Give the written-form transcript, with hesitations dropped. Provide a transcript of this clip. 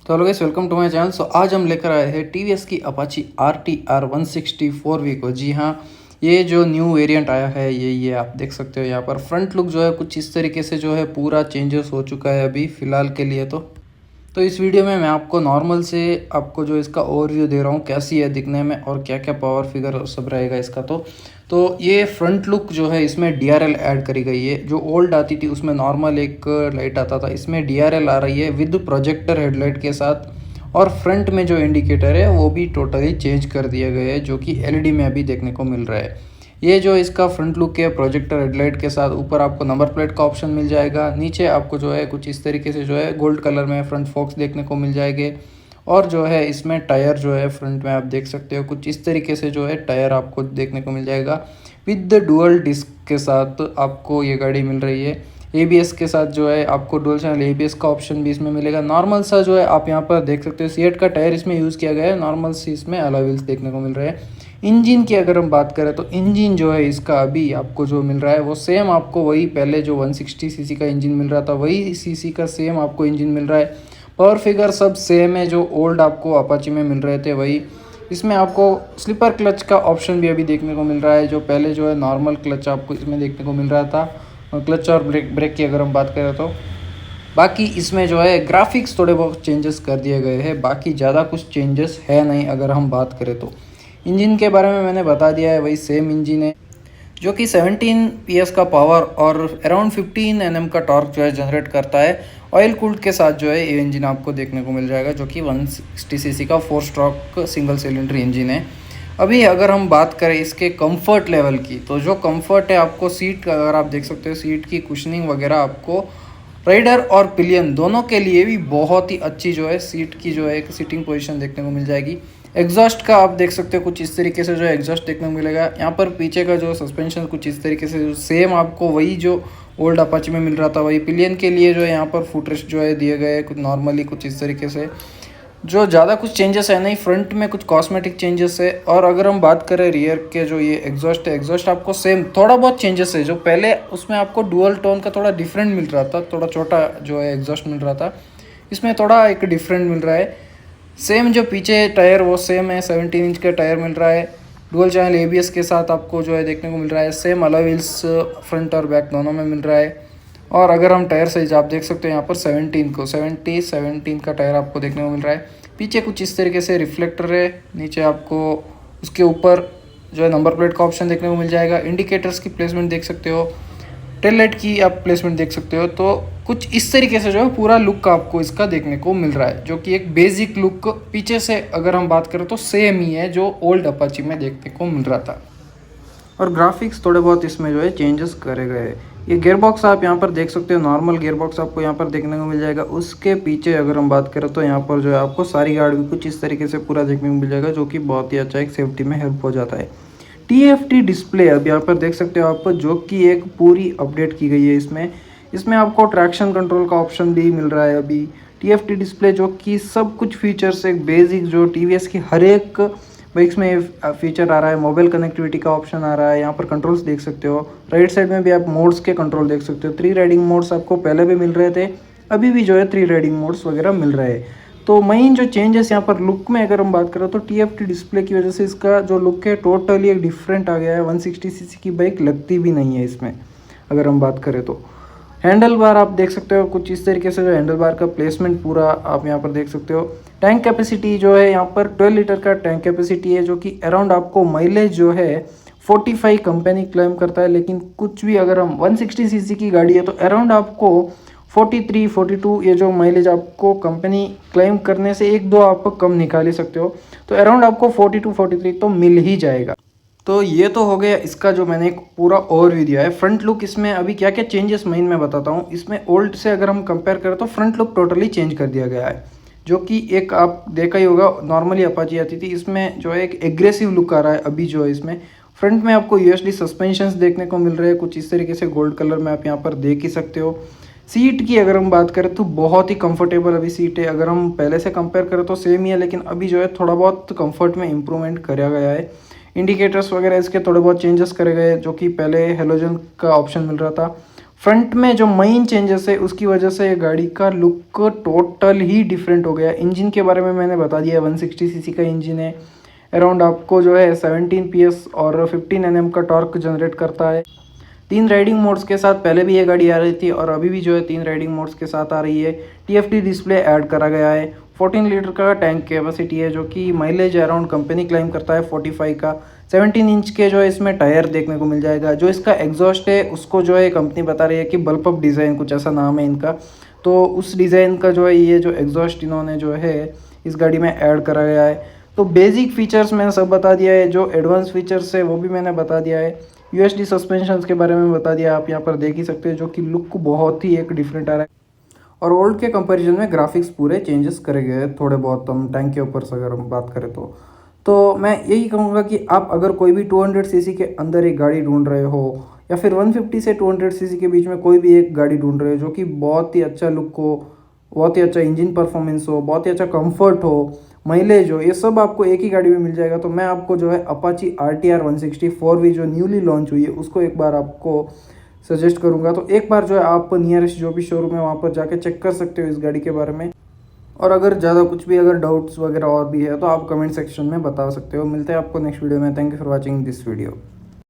तो hello guys, welcome to my channel. आज हम लेकर आए हैं टीवीएस की अपाची RTR 164V को। जी हाँ, ये जो न्यू वेरिएंट आया है ये आप देख सकते हो। यहाँ पर फ्रंट लुक जो है कुछ इस तरीके से जो है पूरा चेंजेस हो चुका है अभी फ़िलहाल के लिए। तो इस वीडियो में मैं आपको नॉर्मल से आपको जो इसका ओवरव्यू दे रहा हूँ कैसी है दिखने में और क्या क्या पावर फिगर सब रहेगा इसका। तो ये फ्रंट लुक जो है इसमें DRL ऐड करी गई है। जो ओल्ड आती थी उसमें नॉर्मल एक लाइट आता था, इसमें DRL आ रही है विद प्रोजेक्टर हेडलाइट के साथ। और फ्रंट में जो इंडिकेटर है वो भी टोटली चेंज कर दिया गया है, जो कि LED में अभी देखने को मिल रहा है। ये जो इसका फ्रंट लुक है प्रोजेक्टर हेडलाइट के साथ, ऊपर आपको नंबर प्लेट का ऑप्शन मिल जाएगा। नीचे आपको जो है कुछ इस तरीके से जो है गोल्ड कलर में फ्रंट फोक्स देखने को मिल जाएंगे। और जो है इसमें टायर जो है फ्रंट में आप देख सकते हो कुछ इस तरीके से जो है टायर आपको देखने को मिल जाएगा। विद डुअल डिस्क के साथ आपको ये गाड़ी मिल रही है। ABS के साथ जो है आपको डुअल चैनल ABS का ऑप्शन भी इसमें मिलेगा। नॉर्मल सा जो है आप यहाँ पर देख सकते हो सीएट का टायर इसमें यूज़ किया गया है। नॉर्मल सी इसमें अलॉय व्हील्स देखने को मिल रहे हैं। इंजन की अगर हम बात करें तो इंजन जो है इसका अभी आपको जो मिल रहा है वो सेम आपको वही पहले जो 160cc का इंजन मिल रहा था वही सीसी का सेम आपको इंजन मिल रहा है। पावर फिगर सब सेम है, जो ओल्ड आपको अपाची में मिल रहे थे वही। इसमें आपको स्लीपर क्लच का ऑप्शन भी अभी देखने को मिल रहा है, जो पहले जो है नॉर्मल क्लच आपको इसमें देखने को मिल रहा था। क्लच और ब्रेक की अगर हम बात करें तो बाकी इसमें जो है ग्राफिक्स थोड़े बहुत चेंजेस कर दिए गए हैं, बाकी ज़्यादा कुछ चेंजेस है नहीं। अगर हम बात करें तो इंजन के बारे में मैंने बता दिया है, वही सेम इंजन है जो कि 17 PS का पावर और अराउंड 15 Nm का टॉर्क जो है जनरेट करता है। ऑयल कूल्ड के साथ जो है ये इंजन आपको देखने को मिल जाएगा, जो कि 160cc का 4 स्ट्रोक सिंगल सिलेंडर इंजन है। अभी अगर हम बात करें इसके कंफर्ट लेवल की, तो जो कंफर्ट है आपको सीट का अगर आप देख सकते हो, सीट की कुशनिंग वगैरह आपको राइडर और पिलियन दोनों के लिए भी बहुत ही अच्छी जो है सीट की जो है एक सीटिंग पोजीशन देखने को मिल जाएगी। एग्जॉस्ट का आप देख सकते हो कुछ इस तरीके से जो है एग्जॉस्ट देखने को मिलेगा। यहाँ पर पीछे का जो सस्पेंशन कुछ इस तरीके से सेम आपको वही जो ओल्ड अपाची में मिल रहा था वही। पिलियन के लिए जो है यहाँ पर फुटरेस्ट जो है दिए गए कुछ नॉर्मली कुछ इस तरीके से, जो ज़्यादा कुछ चेंजेस है नहीं। फ्रंट में कुछ कॉस्मेटिक चेंजेस है। और अगर हम बात करें रियर के जो ये एग्जॉस्ट है, एग्जॉस्ट आपको सेम थोड़ा बहुत चेंजेस है। जो पहले उसमें आपको डुअल टोन का थोड़ा डिफरेंट मिल रहा था, थोड़ा छोटा जो है एग्जॉस्ट मिल रहा था, इसमें थोड़ा एक डिफरेंट मिल रहा है। सेम जो पीछे टायर वो सेम है, 17 इंच का टायर मिल रहा है। डुअल चैनल ABS के साथ आपको जो है देखने को मिल रहा है। सेम अलॉय व्हील्स फ्रंट और बैक दोनों में मिल रहा है। और अगर हम टायर साइज आप देख सकते हो यहाँ पर 17 का टायर आपको देखने को मिल रहा है। पीछे कुछ इस तरीके से रिफ्लेक्टर है। नीचे आपको उसके ऊपर जो है नंबर प्लेट का ऑप्शन देखने को मिल जाएगा। इंडिकेटर्स की प्लेसमेंट देख सकते हो, टेल लाइट की आप प्लेसमेंट देख सकते हो। तो कुछ इस तरीके से जो है पूरा लुक आपको इसका देखने को मिल रहा है, जो कि एक बेसिक लुक पीछे से अगर हम बात करें तो सेम ही है जो ओल्ड अपाची में देखने को मिल रहा था। और ग्राफिक्स थोड़े बहुत इसमें जो है चेंजेस करे गए हैं। ये गियर बॉक्स आप यहाँ पर देख सकते हो, नॉर्मल गियर बॉक्स आपको यहाँ पर देखने को मिल जाएगा। उसके पीछे अगर हम बात करें तो यहाँ पर जो है आपको सारी गार्ड भी कुछ इस तरीके से पूरा देखने को मिल जाएगा, जो कि बहुत ही अच्छा एक सेफ्टी में हेल्प हो जाता है। TFT डिस्प्ले अब यहाँ पर देख सकते हो आप, जो कि एक पूरी अपडेट की गई है। इसमें आपको ट्रैक्शन कंट्रोल का ऑप्शन भी मिल रहा है अभी। TFT डिस्प्ले जो कि सब कुछ फीचर्स एक बेसिक जो TVS की हर एक बाइक्स में फीचर आ रहा है। मोबाइल कनेक्टिविटी का ऑप्शन आ रहा है। यहाँ पर कंट्रोल्स देख सकते हो। राइट साइड में भी आप मोड्स के कंट्रोल देख सकते हो। 3 राइडिंग मोड्स आपको पहले भी मिल रहे थे, अभी भी जो है 3 राइडिंग मोड्स वगैरह मिल रहे हैं। तो मेन जो चेंजेस यहाँ पर लुक में अगर हम बात करें तो TFT डिस्प्ले की वजह से इसका जो लुक है टोटली एक डिफरेंट आ गया है। 160cc की बाइक लगती भी नहीं है इसमें अगर हम बात करें तो। हैंडल बार आप देख सकते हो कुछ इस तरीके से, जो हैंडल बार का प्लेसमेंट पूरा आप यहाँ पर देख सकते हो। टैंक कैपेसिटी जो है यहाँ पर 12 लीटर का टैंक कैपेसिटी है, जो कि अराउंड आपको माइलेज जो है 45 कंपनी क्लेम करता है। लेकिन कुछ भी अगर हम 160cc की गाड़ी है तो अराउंड आपको 43 42 ये जो माइलेज आपको कंपनी क्लेम करने से 1-2 आप कम निकाल ही सकते हो। तो अराउंड आपको 42 43 तो मिल ही जाएगा। तो ये तो हो गया इसका जो मैंने एक पूरा ओवरव्यू दिया है। फ्रंट लुक इसमें अभी क्या क्या चेंजेस मेन मैं बताता हूँ। इसमें ओल्ड से अगर हम कंपेयर करें तो फ्रंट लुक टोटली चेंज कर दिया गया है, जो कि एक आप देखा ही होगा नॉर्मली अपाची आती थी, इसमें जो है एक एग्रेसिव लुक आ रहा है अभी जो है इसमें। फ्रंट में आपको USD सस्पेंशंस देखने को मिल रहे हैं कुछ इस तरीके से गोल्ड कलर में आप यहाँ पर देख ही सकते हो। सीट की अगर हम बात करें तो बहुत ही कंफर्टेबल अभी सीट है। अगर हम पहले से कंपेयर करें तो सेम ही है, लेकिन अभी जो है थोड़ा बहुत कंफर्ट में इंप्रूवमेंट करा गया है। इंडिकेटर्स वगैरह इसके थोड़े बहुत चेंजेस करे गए, जो कि पहले हेलोजन का ऑप्शन मिल रहा था। फ्रंट में जो मेन चेंजेस है उसकी वजह से ये गाड़ी का लुक टोटल ही डिफरेंट हो गया। इंजन के बारे में मैंने बता दिया, 160 सीसी का इंजन है। अराउंड आपको जो है 17 PS और 15 Nm का टॉर्क जनरेट करता है। 3 राइडिंग मोड्स के साथ पहले भी ये गाड़ी आ रही थी और अभी भी जो है 3 राइडिंग मोड्स के साथ आ रही है। TFT डिस्प्ले ऐड करा गया है। 14 लीटर का टैंक कैपेसिटी है, जो कि माइलेज अराउंड कंपनी क्लेम करता है 45 का। 17 इंच के जो है इसमें टायर देखने को मिल जाएगा। जो इसका एग्जॉस्ट है उसको जो है कंपनी बता रही है कि बल्ब अप डिज़ाइन, कुछ ऐसा नाम है इनका। तो उस डिज़ाइन का जो है ये जो एग्जॉस्ट इन्होंने जो है इस गाड़ी में ऐड करा गया है। तो बेसिक फीचर्स मैंने सब बता दिया है, जो एडवांस फीचर्स है वो भी मैंने बता दिया है। USD सस्पेंशन के बारे में बता दिया, आप यहाँ पर देख ही सकते हो, जो कि लुक बहुत ही एक डिफरेंट आ रहा है। और ओल्ड के कंपैरिजन में ग्राफिक्स पूरे चेंजेस करे गए हैं थोड़े बहुत, हम टैंक के ऊपर से अगर हम बात करें तो मैं यही कहूँगा कि आप अगर कोई भी 200 सीसी के अंदर एक गाड़ी ढूंढ रहे हो, या फिर 150 से 200 सीसी के बीच में कोई भी एक गाड़ी ढूंढ रहे हो जो कि बहुत ही अच्छा लुक हो, बहुत ही अच्छा इंजन परफॉर्मेंस हो, बहुत ही अच्छा कंफर्ट हो, माइलेज हो, ये सब आपको एक ही गाड़ी में मिल जाएगा। तो मैं आपको जो है अपाची RTR 160 4V जो न्यूली लॉन्च हुई है उसको एक बार आपको सजेस्ट करूंगा। तो एक बार जो है आप नियरेस्ट जो भी शोरूम है वहाँ पर जाके चेक कर सकते हो इस गाड़ी के बारे में। और अगर ज़्यादा कुछ भी अगर डाउट्स वगैरह और भी है तो आप कमेंट सेक्शन में बता सकते हो। मिलते हैं आपको नेक्स्ट वीडियो में। Thank you for watching this video.